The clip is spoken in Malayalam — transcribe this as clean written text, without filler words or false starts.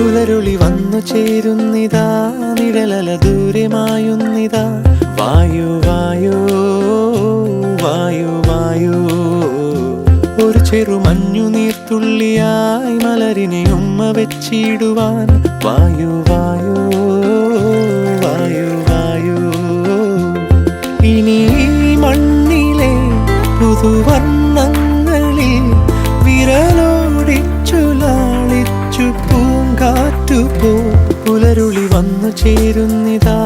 പുലരുളി വന്നു ചേരുന്നിതാ, നിഴലല ദൂരെ മായുന്നിതാ. വായു വായു വായു വായു, ഒരു ചെറു മഞ്ഞു നീർത്തുള്ളിയായി മലരിനെ ഉമ്മ വെച്ചിടുവാൻ. വായു വായു വായു വായു, ഇനി മണ്ണിലെ പുതുവർണ്ണങ്ങളിൽ വിരലോടിച്ചു ലാളിച്ചു പൂങ്കാറ്റുപോ. പുലരുളി വന്നു ചേരുന്നിതാ,